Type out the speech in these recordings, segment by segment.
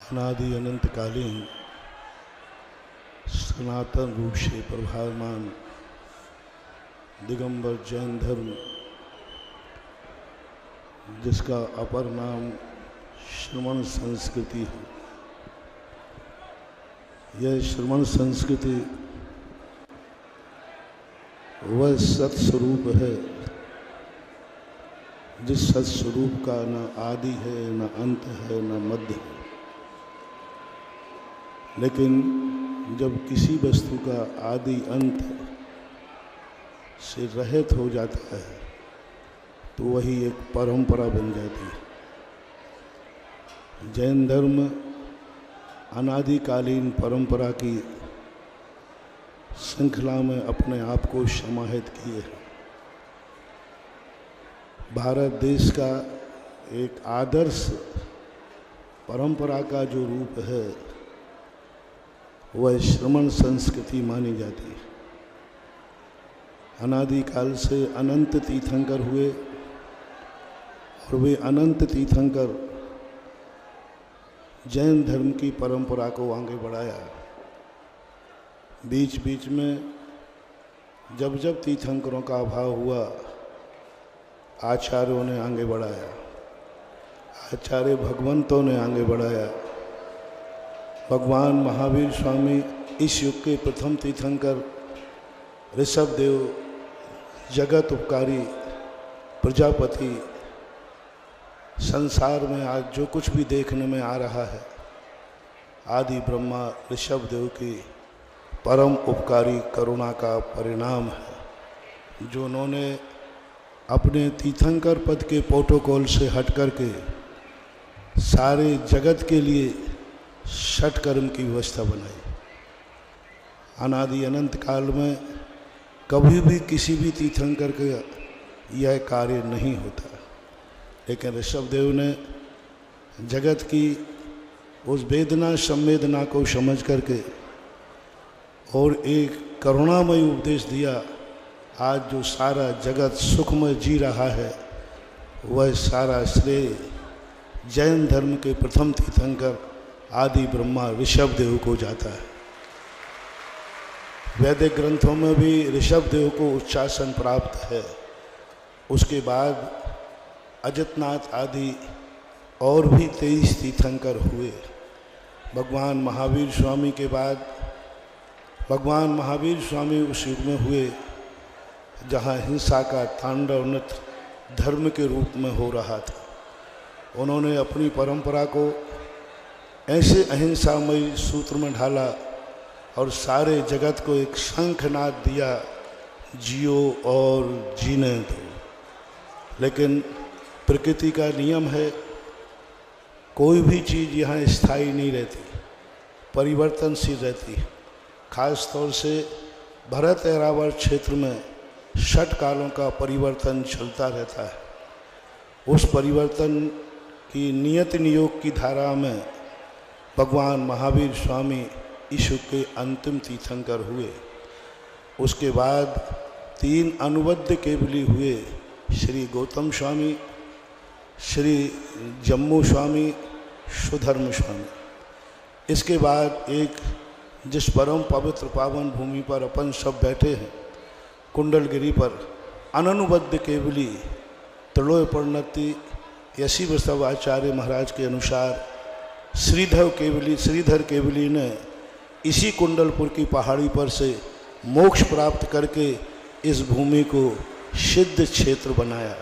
अनादि अनंतकालीन सनातन रूप से प्रभावमान दिगंबर जैन धर्म, जिसका अपर नाम श्रमण संस्कृति है। यह श्रमण संस्कृति वह सत्स्वरूप है जिस सत्स्वरूप का न आदि है, न अंत है, न मध्य है। लेकिन जब किसी वस्तु का आदि अंत से रहित हो जाता है तो वही एक परंपरा बन जाती है। जैन धर्म अनादिकालीन परंपरा की श्रृंखला में अपने आप को समाहित किए है। भारत देश का एक आदर्श परंपरा का जो रूप है वह श्रमण संस्कृति मानी जाती है। अनादिकाल से अनंत तीर्थंकर हुए और वे अनंत तीर्थंकर जैन धर्म की परंपरा को आगे बढ़ाया। बीच बीच में जब जब तीर्थंकरों का अभाव हुआ, आचार्यों ने आगे बढ़ाया, आचार्य भगवंतों ने आगे बढ़ाया। भगवान महावीर स्वामी इस युग के प्रथम तीर्थंकर, ऋषभ देव जगत उपकारी प्रजापति, संसार में आज जो कुछ भी देखने में आ रहा है आदि ब्रह्मा ऋषभ देव की परम उपकारी करुणा का परिणाम है, जो उन्होंने अपने तीर्थंकर पद के प्रोटोकॉल से हट करके सारे जगत के लिए षट कर्म की व्यवस्था बनाई। अनादि अनंत काल में कभी भी किसी भी तीर्थंकर का यह कार्य नहीं होता, लेकिन ऋषभ देव ने जगत की उस वेदना संवेदना को समझ करके और एक करुणामय उपदेश दिया। आज जो सारा जगत सुखमय जी रहा है वह सारा श्रेय जैन धर्म के प्रथम तीर्थंकर आदि ब्रह्मा ऋषभ देव को जाता है। वैदिक ग्रंथों में भी ऋषभ देव को उच्चासन प्राप्त है। उसके बाद अजितनाथ आदि और भी 23 तीर्थंकर हुए। भगवान महावीर स्वामी के बाद भगवान महावीर स्वामी उस युग में हुए जहाँ हिंसा का तांडव नृत्य धर्म के रूप में हो रहा था। उन्होंने अपनी परंपरा को ऐसे अहिंसामयी सूत्र में ढाला और सारे जगत को एक शंखनाद दिया, जियो और जीने दो। लेकिन प्रकृति का नियम है, कोई भी चीज़ यहाँ स्थायी नहीं रहती, परिवर्तनशील रहती है। खास तौर से भरत ऐरावत क्षेत्र में षट कालों का परिवर्तन चलता रहता है। उस परिवर्तन की नियत नियोग की धारा में भगवान महावीर स्वामी इस युग के अंतिम तीर्थंकर हुए। उसके बाद 3 अनुबद्ध केवली हुए, श्री गौतम स्वामी, श्री जम्मू स्वामी, सुधर्म स्वामी। इसके बाद एक जिस परम पवित्र पावन भूमि पर अपन सब बैठे हैं, कुंडलगिरी पर, अननुबद्ध केवली त्रिलोय परिणति यशी वृषभ आचार्य महाराज के अनुसार श्रीधर केवली ने इसी कुंडलपुर की पहाड़ी पर से मोक्ष प्राप्त करके इस भूमि को सिद्ध क्षेत्र बनाया।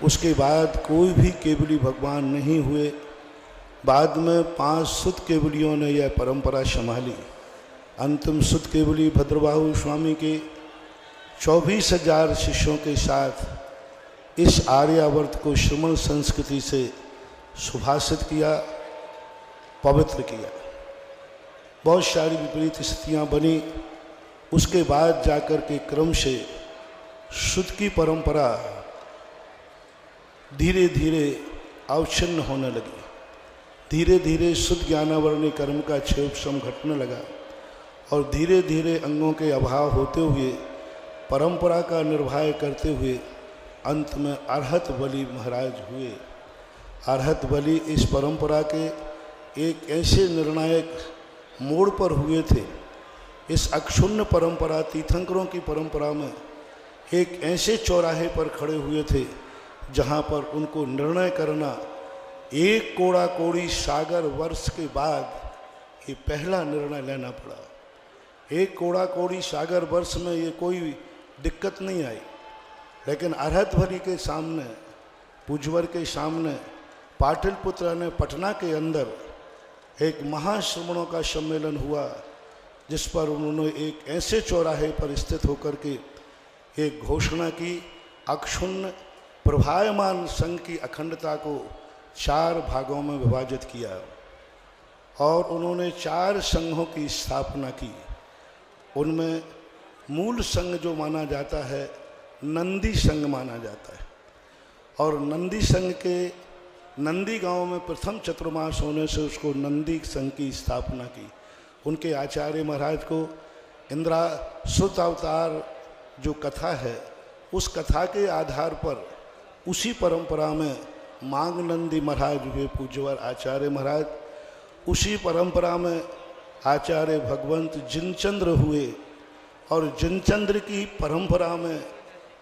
उसके बाद कोई भी केवली भगवान नहीं हुए। बाद में 5 सुत केवलियों ने यह परंपरा संभाली। अंतिम सुत केवली भद्रबाहु स्वामी के 24,000 शिष्यों के साथ इस आर्यावर्त को श्रमण संस्कृति से सुभाषित किया, पवित्र किया। बहुत सारी विपरीत स्थितियाँ बनी। उसके बाद जाकर के क्रम से शुद्ध की परंपरा धीरे धीरे अवच्छिन्न होने लगी। धीरे धीरे शुद्ध ज्ञानावरणी कर्म का क्षेपसम घटने लगा और धीरे धीरे अंगों के अभाव होते हुए परंपरा का निर्वाह करते हुए अंत में अर्हत बलि महाराज हुए। अर्हत बलि इस परंपरा के एक ऐसे निर्णायक मोड़ पर हुए थे। इस अक्षुण्ण परंपरा, तीर्थंकरों की परंपरा में एक ऐसे चौराहे पर खड़े हुए थे जहाँ पर उनको निर्णय करना, एक कोड़ा कोड़ी सागर वर्ष के बाद ये पहला निर्णय लेना पड़ा। एक कोड़ा कोड़ी सागर वर्ष में ये कोई दिक्कत नहीं आई, लेकिन अरहतभरी के सामने, पुजवर के सामने, पाटलिपुत्र ने पटना के अंदर एक महाश्रमणों का सम्मेलन हुआ, जिस पर उन्होंने एक ऐसे चौराहे पर स्थित होकर के एक घोषणा की, अक्षुण्ण प्रभायमान संघ की अखंडता को 4 भागों में विभाजित किया और उन्होंने 4 संघों की स्थापना की। उनमें मूल संघ जो माना जाता है, नंदी संघ माना जाता है, और नंदी संघ के नंदी गांव में प्रथम चतुर्मास होने से उसको नंदी संघ की स्थापना की। उनके आचार्य महाराज को इंद्रा सुत अवतार जो कथा है, उस कथा के आधार पर उसी परंपरा में मांग नंदी महाराज हुए पूज्यवर आचार्य महाराज। उसी परंपरा में आचार्य भगवंत जिनचंद्र हुए और जिनचंद्र की परंपरा में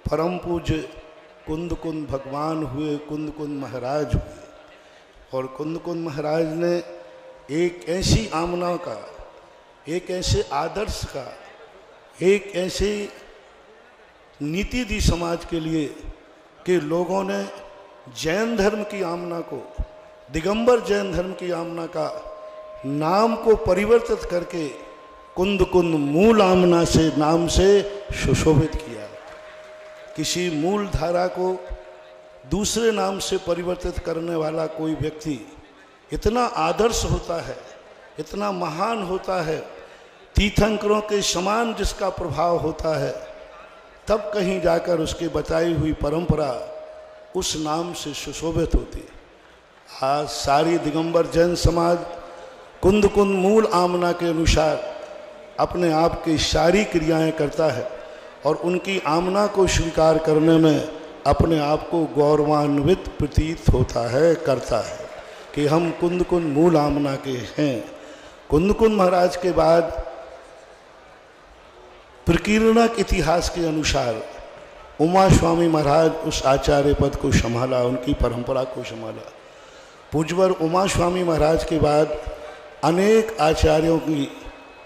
परम पूज्य कुंद कुंद भगवान हुए, कुंद कुंद महाराज हुए। और कुंद कुंद महाराज ने एक ऐसी आमना का, एक ऐसे आदर्श का, एक ऐसी नीति दी समाज के लिए कि लोगों ने जैन धर्म की आमना को, दिगंबर जैन धर्म की आमना का नाम को परिवर्तित करके कुंद कुंद मूल आमना से नाम से सुशोभित किया। किसी मूल धारा को दूसरे नाम से परिवर्तित करने वाला कोई व्यक्ति इतना आदर्श होता है, इतना महान होता है, तीर्थंकरों के समान जिसका प्रभाव होता है, तब कहीं जाकर उसकी बताई हुई परंपरा उस नाम से सुशोभित होती है। आज सारी दिगंबर जैन समाज कुंद कुंद मूल आमना के अनुसार अपने आप की सारी क्रियाएं करता है और उनकी आमना को स्वीकार करने में अपने आप को गौरवान्वित प्रतीत होता है, करता है कि हम कुंद कुंद मूल आमना के हैं। कुंद कुंद महाराज के बाद प्रकीर्णक इतिहास के अनुसार उमा स्वामी महाराज उस आचार्य पद को संभाला, उनकी परंपरा को संभाला। पूज्यवर उमा स्वामी महाराज के बाद अनेक आचार्यों की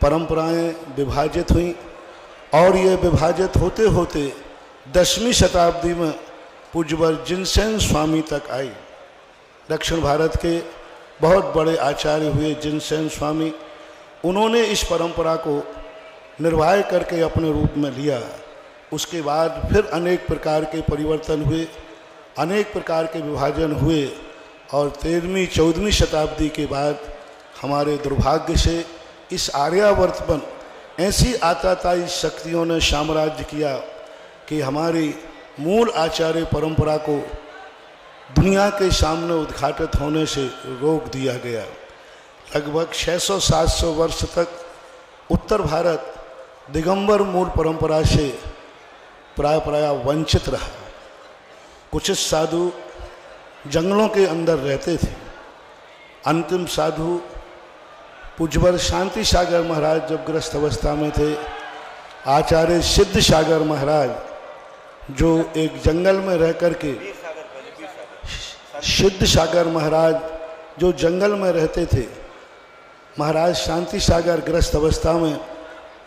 परंपराएं विभाजित हुई और ये विभाजित होते होते 10वीं शताब्दी में पूज्यवर जिनसेन स्वामी तक आई। दक्षिण भारत के बहुत बड़े आचार्य हुए जिनसेन स्वामी, उन्होंने इस परंपरा को निर्वाह करके अपने रूप में लिया। उसके बाद फिर अनेक प्रकार के परिवर्तन हुए, अनेक प्रकार के विभाजन हुए और 13वीं 14वीं शताब्दी के बाद हमारे दुर्भाग्य से इस आर्यावर्त पर ऐसी आताताई शक्तियों ने साम्राज्य किया कि हमारी मूल आचार्य परंपरा को दुनिया के सामने उद्घाटित होने से रोक दिया गया। लगभग 600-700 वर्ष तक उत्तर भारत दिगंबर मूल परंपरा से प्राय वंचित रहा। कुछ साधु जंगलों के अंदर रहते थे। अंतिम साधु पूज्यवर शांति सागर महाराज जब गृहस्थ अवस्था में थे, आचार्य सिद्ध सागर महाराज जो एक जंगल में रह कर के, सिद्ध सागर महाराज जो जंगल में रहते थे, महाराज शांति सागर गृहस्थ अवस्था में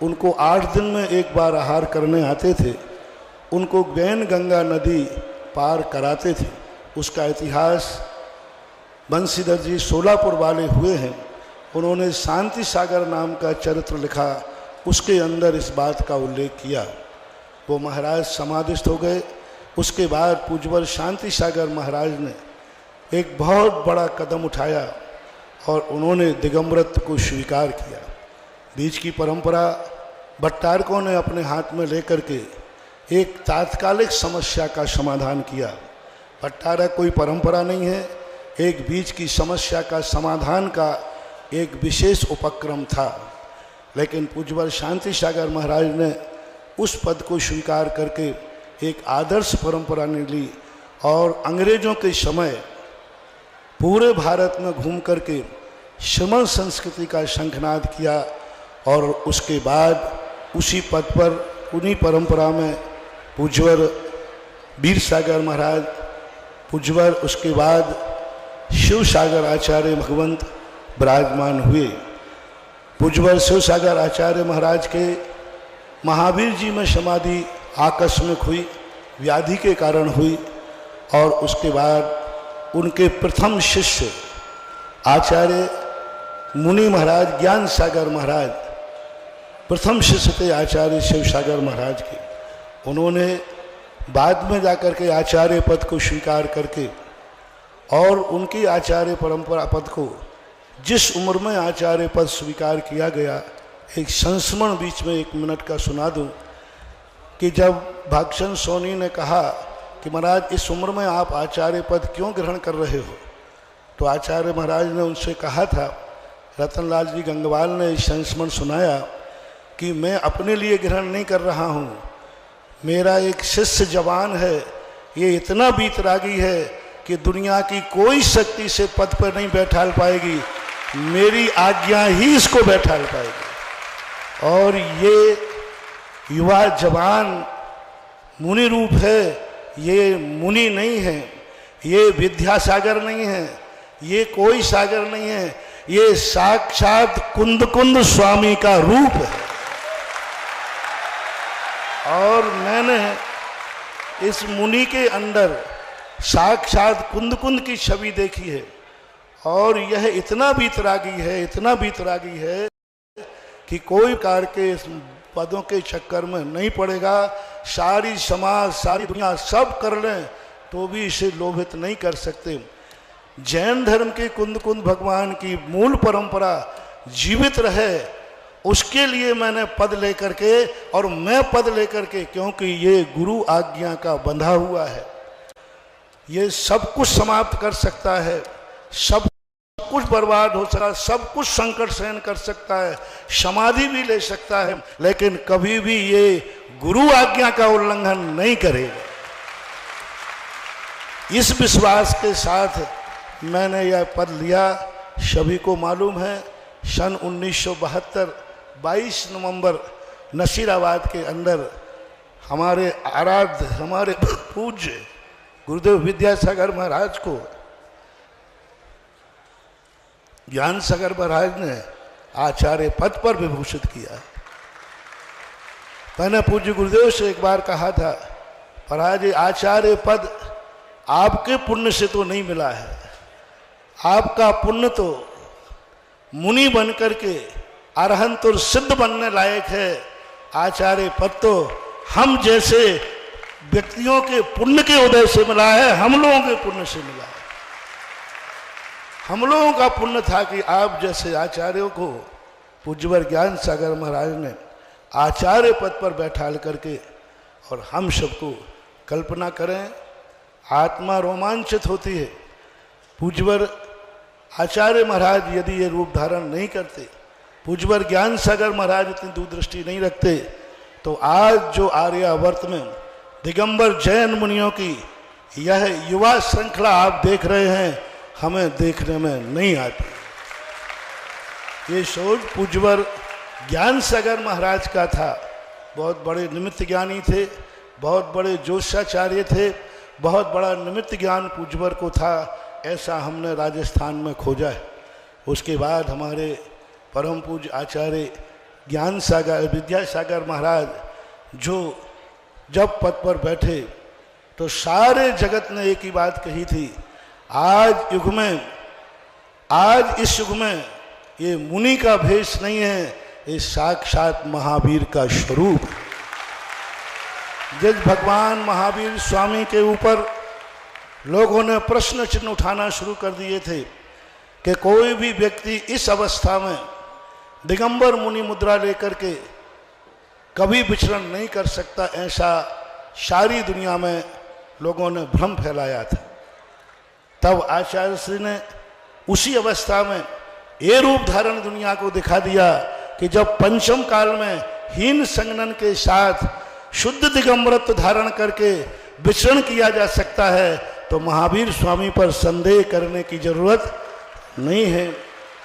उनको 8 दिन में एक बार आहार करने आते थे, उनको वैन गंगा नदी पार कराते थे। उसका इतिहास बंशीधर जी सोलापुर वाले हुए हैं, उन्होंने शांति सागर नाम का चरित्र लिखा, उसके अंदर इस बात का उल्लेख किया। वो महाराज समाधिस्थ हो गए। उसके बाद पूज्यवर शांति सागर महाराज ने एक बहुत बड़ा कदम उठाया और उन्होंने दिगंबरत्व को स्वीकार किया। बीच की परंपरा भट्टारकों ने अपने हाथ में लेकर के एक तात्कालिक समस्या का समाधान किया। भट्टारक कोई परंपरा नहीं है, एक बीच की समस्या का समाधान का एक विशेष उपक्रम था। लेकिन पूज्यवर शांति सागर महाराज ने उस पद को स्वीकार करके एक आदर्श परंपरा ने ली और अंग्रेज़ों के समय पूरे भारत में घूम करके श्रमण संस्कृति का शंखनाद किया और उसके बाद उसी पद पर उन्हीं परंपरा में पूज्यवर वीर सागर महाराज, पूज्यवर उसके बाद शिव सागर आचार्य भगवंत विराजमान हुए। पूज्यवर शिव सागर आचार्य महाराज के महावीर जी में समाधि आकस्मिक हुई, व्याधि के कारण हुई, और उसके बाद उनके प्रथम शिष्य आचार्य मुनि महाराज ज्ञान सागर महाराज प्रथम शिष्य थे आचार्य शिव सागर महाराज के। उन्होंने बाद में जाकर के आचार्य पद को स्वीकार करके और उनकी आचार्य परंपरा पद को, जिस उम्र में आचार्य पद स्वीकार किया गया, एक संस्मरण बीच में 1 मिनट का सुना दूं कि जब भागचंद सोनी ने कहा कि महाराज इस उम्र में आप आचार्य पद क्यों ग्रहण कर रहे हो, तो आचार्य महाराज ने उनसे कहा था, रतनलाल जी गंगवाल ने संस्मरण सुनाया कि मैं अपने लिए ग्रहण नहीं कर रहा हूँ, मेरा एक शिष्य जवान है, ये इतना बीतरागी है कि दुनिया की कोई शक्ति से पद पर नहीं बैठाल पाएगी, मेरी आज्ञा ही इसको बैठाल पाएगी। और ये युवा जवान मुनि रूप है, ये मुनि नहीं है, ये विद्यासागर नहीं है, ये कोई सागर नहीं है, ये साक्षात कुंद कुंद स्वामी का रूप है। और मैंने इस मुनि के अंदर साक्षात कुंद कुंद की छवि देखी है, और यह इतना बीतरागी है, इतना बीतरागी है कि कोई कार के इस पदों के चक्कर में नहीं पड़ेगा। सारी समाज, सारी दुनिया सब कर लें तो भी इसे लोभित नहीं कर सकते। जैन धर्म के कुंद कुंद भगवान की मूल परंपरा जीवित रहे, उसके लिए मैंने पद लेकर के, और मैं पद लेकर के, क्योंकि ये गुरु आज्ञा का बंधा हुआ है, ये सब कुछ समाप्त कर सकता है, सब कुछ बर्बाद हो सकता है, सब कुछ संकट सहन कर सकता है, समाधि भी ले सकता है, लेकिन कभी भी ये गुरु आज्ञा का उल्लंघन नहीं करेगा। इस विश्वास के साथ मैंने यह पद लिया। सभी को मालूम है सन 1972 22 नवंबर नसीराबाद के अंदर हमारे आराध्य, हमारे पूज्य गुरुदेव विद्यासागर महाराज को ज्ञान सागर महाराज ने आचार्य पद पर विभूषित किया। मैंने पूज्य गुरुदेव से एक बार कहा था, महाराज आचार्य पद आपके पुण्य से तो नहीं मिला है, आपका पुण्य तो मुनि बनकर के अरहंत और सिद्ध बनने लायक है, आचार्य पद तो हम जैसे व्यक्तियों के पुण्य के उदय से मिला है, हम लोगों के पुण्य से मिला है। हम लोगों का पुण्य था कि आप जैसे आचार्यों को पूज्यवर ज्ञान सागर महाराज ने आचार्य पद पर बैठाल करके, और हम सबको कल्पना करें, आत्मा रोमांचित होती है। पूज्यवर आचार्य महाराज यदि ये रूप धारण नहीं करते, पूज्यवर ज्ञान सागर महाराज इतनी दूरदृष्टि नहीं रखते, तो आज जो आर्यावर्त में दिगंबर जैन मुनियों की यह युवा श्रृंखला आप देख रहे हैं, हमें देखने में नहीं आती। ये सोच पूज्यवर ज्ञान सागर महाराज का था। बहुत बड़े निमित्त ज्ञानी थे, बहुत बड़े जोशाचार्य थे, बहुत बड़ा निमित्त ज्ञान पूज्यवर को था, ऐसा हमने राजस्थान में खोजा है। उसके बाद हमारे परम पूज्य आचार्य ज्ञान सागर विद्यासागर महाराज जो जब पद पर बैठे तो सारे जगत ने एक ही बात कही थी, आज युग में, आज इस युग में ये मुनि का भेष नहीं है, ये साक्षात महावीर का स्वरूप। जिस भगवान महावीर स्वामी के ऊपर लोगों ने प्रश्न चिन्ह उठाना शुरू कर दिए थे कि कोई भी व्यक्ति इस अवस्था में दिगंबर मुनि मुद्रा लेकर के कभी विचरण नहीं कर सकता, ऐसा सारी दुनिया में लोगों ने भ्रम फैलाया था। तब आचार्य श्री ने उसी अवस्था में ये रूप धारण दुनिया को दिखा दिया कि जब पंचम काल में हीन संगनन के साथ शुद्ध दिगंबरत्व धारण करके विचरण किया जा सकता है, तो महावीर स्वामी पर संदेह करने की जरूरत नहीं है।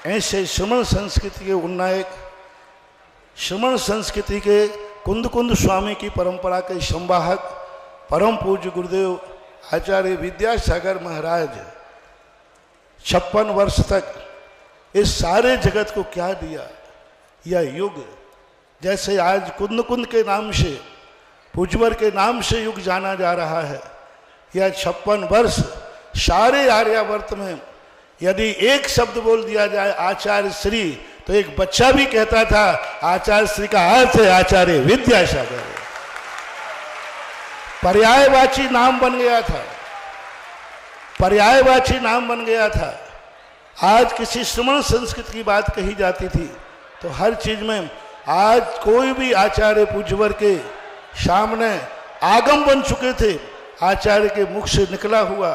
ऐसे श्रमण संस्कृति के उन्नायक, श्रमण संस्कृति के कुंद कुंद स्वामी की परंपरा के संवाहक परम पूज्य गुरुदेव आचार्य विद्यासागर महाराज 56 वर्ष तक इस सारे जगत को क्या दिया। यह युग जैसे आज कुंद कुंद के नाम से, पूजवर के नाम से युग जाना जा रहा है, यह 56 वर्ष सारे आर्यावर्त में यदि एक शब्द बोल दिया जाए आचार्य श्री, तो एक बच्चा भी कहता था आचार्य श्री का अर्थ है आचार्य विद्यासागर। पर्यायवाची नाम बन गया था, पर्यायवाची नाम बन गया था। आज किसी श्रमण संस्कृति की बात कही जाती थी तो हर चीज में आज कोई भी आचार्य पूज्यवर के सामने आगम बन चुके थे। आचार्य के मुख से निकला हुआ,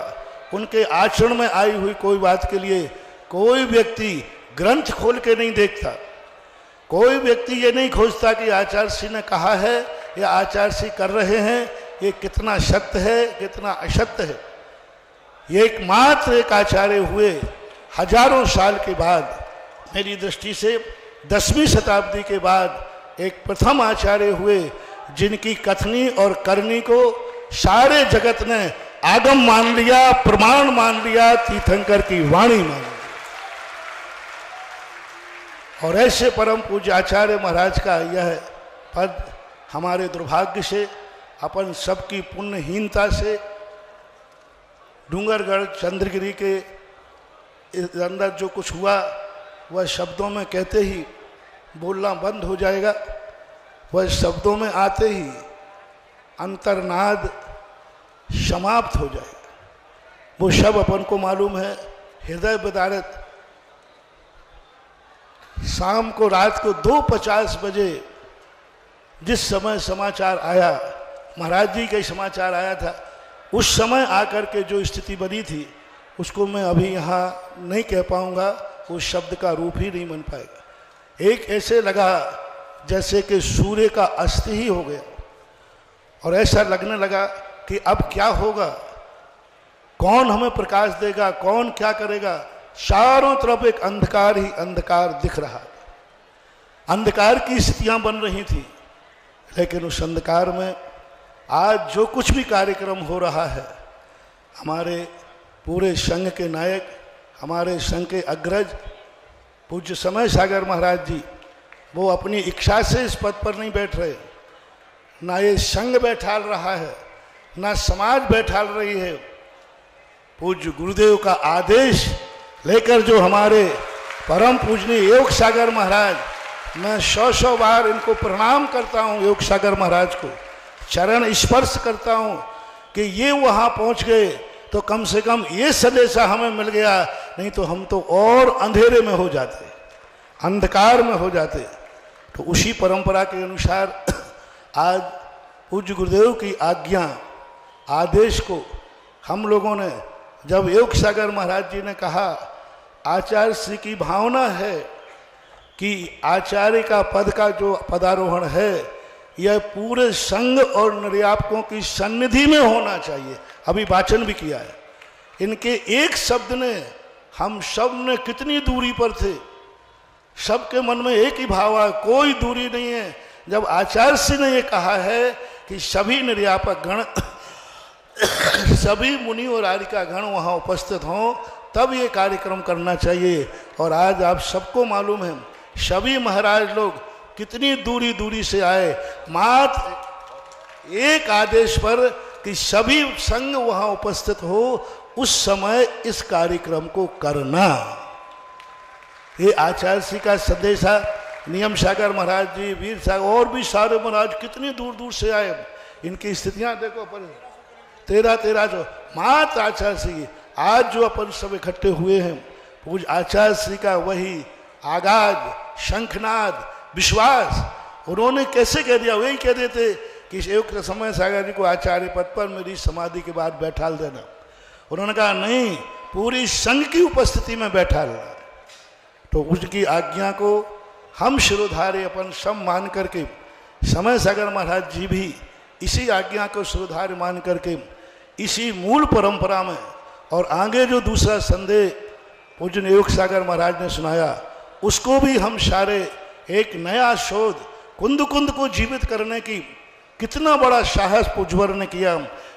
उनके आचरण में आई हुई कोई बात के लिए कोई व्यक्ति ग्रंथ खोल के नहीं देखता, कोई व्यक्ति ये नहीं खोजता कि आचार्य श्री ने कहा है या आचार्य श्री कर रहे हैं, ये कितना सत्य है कितना असत्य है। ये एकमात्र एक आचार्य हुए हजारों साल के बाद, मेरी दृष्टि से 10वीं शताब्दी के बाद एक प्रथम आचार्य हुए जिनकी कथनी और करनी को सारे जगत ने आगम मान लिया, प्रमाण मान लिया, तीर्थंकर की वाणी मान ली। और ऐसे परम पूज्य आचार्य महाराज का यह पद हमारे दुर्भाग्य से, अपन सबकी पुण्यहीनता से, डूंगरगढ़ चंद्रगिरी के अंदर जो कुछ हुआ वह शब्दों में कहते ही बोलना बंद हो जाएगा, वह शब्दों में आते ही अंतर्नाद समाप्त हो जाएगा। वो सब अपन को मालूम है। हृदय विदारक शाम को रात को 2:50 बजे जिस समय समाचार आया, महाराज जी का समाचार आया था, उस समय आकर के जो स्थिति बनी थी उसको मैं अभी यहाँ नहीं कह पाऊँगा, उस शब्द का रूप ही नहीं बन पाएगा। एक ऐसे लगा जैसे कि सूर्य का अस्त ही हो गया, और ऐसा लगने लगा कि अब क्या होगा, कौन हमें प्रकाश देगा, कौन क्या करेगा। चारों तरफ एक अंधकार ही अंधकार दिख रहा, अंधकार की स्थितियां बन रही थी। लेकिन उस अंधकार में आज जो कुछ भी कार्यक्रम हो रहा है, हमारे पूरे संघ के नायक, हमारे संघ के अग्रज पूज्य समय सागर महाराज जी, वो अपनी इच्छा से इस पद पर नहीं बैठ रहे, ना ये संघ बैठाल रहा है, ना समाज बैठाल रही है। पूज्य गुरुदेव का आदेश लेकर जो हमारे परम पूजनीय योग सागर महाराज, मैं 100 बार इनको प्रणाम करता हूँ, योग सागर महाराज को चरण स्पर्श करता हूँ कि ये वहाँ पहुँच गए तो कम से कम ये संदेशा हमें मिल गया, नहीं तो हम तो और अंधेरे में हो जाते, अंधकार में हो जाते। तो उसी परंपरा के अनुसार आज पूज्य गुरुदेव की आज्ञा, आदेश को हम लोगों ने, जब योग सागर महाराज जी ने कहा आचार्य श्री की भावना है कि आचार्य का पद का जो पदारोहण है यह पूरे संघ और निर्यापकों की सन्निधि में होना चाहिए, अभी वाचन भी किया है। इनके एक शब्द ने, हम सब ने कितनी दूरी पर थे, सबके मन में एक ही भाव है, कोई दूरी नहीं है। जब आचार्य श्री ने ये कहा है कि सभी निर्यापक गण सभी मुनि और आर्यिका गण वहाँ उपस्थित हों, तब ये कार्यक्रम करना चाहिए। और आज आप सबको मालूम है सभी महाराज लोग कितनी दूरी दूरी से आए, मात्र एक आदेश पर कि सभी संघ वहाँ उपस्थित हो, उस समय इस कार्यक्रम को करना। ये आचार्य श्री का संदेश है। नियम सागर महाराज जी, वीर सागर और भी सारे महाराज कितनी दूर दूर से आए, इनकी स्थितियां देखो पर 13 जो मात्र आचार्य श्री आज जो अपन सब इकट्ठे हुए हैं, पूज आचार्य श्री का वही आगाज, शंखनाद, विश्वास उन्होंने कैसे कह दिया, वही कह देते कि एक समय सागर जी को आचार्य पद पर मेरी समाधि के बाद बैठाल देना। उन्होंने कहा नहीं, पूरी संघ की उपस्थिति में बैठालना। तो उसकी आज्ञा को हम शिरोधार्य अपन सब मान करके, समय सागर महाराज जी भी इसी आज्ञा को शिरोधार्य मान करके इसी मूल परंपरा में, और आगे जो दूसरा संदेह पूज्य योग सागर महाराज ने सुनाया, उसको भी हम सारे एक नया शोध कुंद कुंद को जीवित करने की कितना बड़ा साहस पूज्यवर ने किया।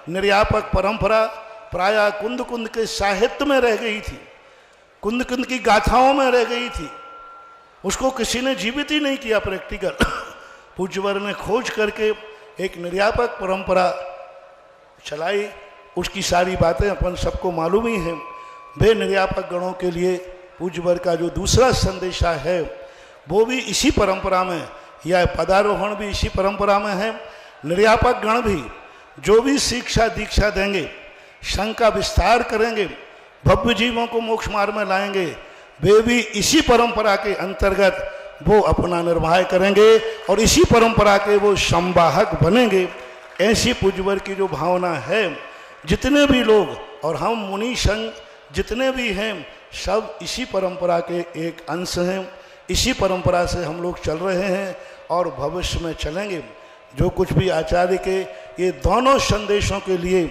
निर्यापक परंपरा प्रायः कुंद कुंद के साहित्य में रह गई थी, कुंद कुंद की गाथाओं में रह गई थी, उसको किसी ने जीवित ही नहीं किया प्रैक्टिकल। पूज्यवर ने खोज करके एक निर्यापक परंपरा चलाई, उसकी सारी बातें अपन सबको मालूम ही हैं। वे निर्यापक गणों के लिए पूज्यवर का जो दूसरा संदेशा है वो भी इसी परंपरा में, यह पदारोहण भी इसी परंपरा में है। निर्यापक गण भी जो भी शिक्षा दीक्षा देंगे, संघ का विस्तार करेंगे, भव्य जीवों को मोक्ष मार्ग में लाएंगे, वे भी इसी परंपरा के अंतर्गत वो अपना निर्वाह करेंगे और इसी परंपरा के वो संवाहक बनेंगे। ऐसी पूज्यवर की जो भावना है, जितने भी लोग और हम मुनि संघ जितने भी हैं सब इसी परंपरा के एक अंश हैं, इसी परंपरा से हम लोग चल रहे हैं और भविष्य में चलेंगे। जो कुछ भी आचार्य के ये दोनों संदेशों के लिए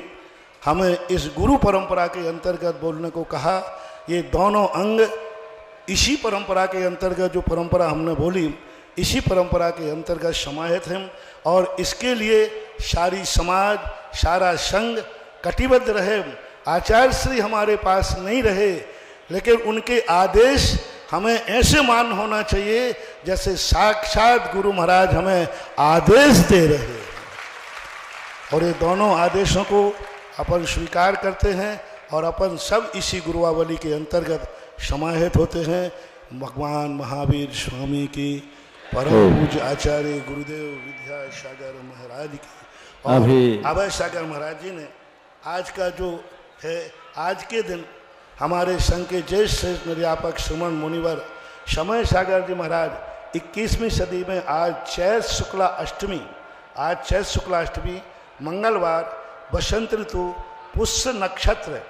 हमें इस गुरु परंपरा के अंतर्गत बोलने को कहा, ये दोनों अंग इसी परंपरा के अंतर्गत, जो परंपरा हमने बोली इसी परंपरा के अंतर्गत समाहित हैं और इसके लिए सारी समाज, सारा संघ कटिबद्ध रहे। आचार्य श्री हमारे पास नहीं रहे, लेकिन उनके आदेश हमें ऐसे मान होना चाहिए जैसे साक्षात गुरु महाराज हमें आदेश दे रहे हैं। और ये दोनों आदेशों को अपन स्वीकार करते हैं और अपन सब इसी गुरुआवली के अंतर्गत समाहित होते हैं। भगवान महावीर स्वामी की परम पूज्य आचार्य गुरुदेव विद्यासागर महाराज की और अभय सागर महाराज जी ने आज का जो है, आज के दिन हमारे संघ के ज्येष्ठ श्रेष्ठ निर्यापक श्रमण मुनिवर समय सागर जी महाराज 21वीं सदी में आज चैत शुक्ला अष्टमी मंगलवार, बसंत ऋतु, पुष्य नक्षत्र,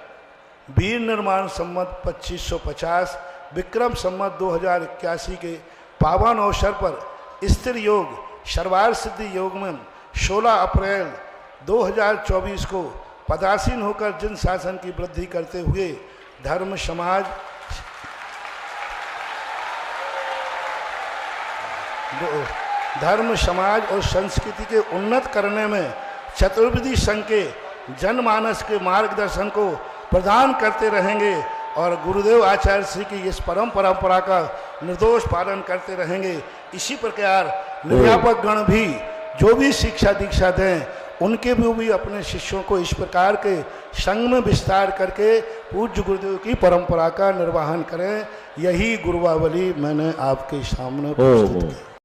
वीर निर्माण संवत 2550, विक्रम संवत 2081 के पावन अवसर पर स्थिर योग सर्वार्थ सिद्धि योग में 16 अप्रैल 2024 को पदासीन होकर जन शासन की वृद्धि करते हुए धर्म समाज और संस्कृति के उन्नत करने में चतुर्विधि संघ के जनमानस के मार्गदर्शन को प्रदान करते रहेंगे और गुरुदेव आचार्य श्री की इस परंपरा का निर्दोष पालन करते रहेंगे। इसी प्रकार निर्यापक गण भी जो भी शिक्षा दीक्षा दें, उनके भी अपने शिष्यों को इस प्रकार के संघ में विस्तार करके पूज्य गुरुदेव की परंपरा का निर्वहन करें। यही गुरुआवली मैंने आपके सामने प्रस्तुत की।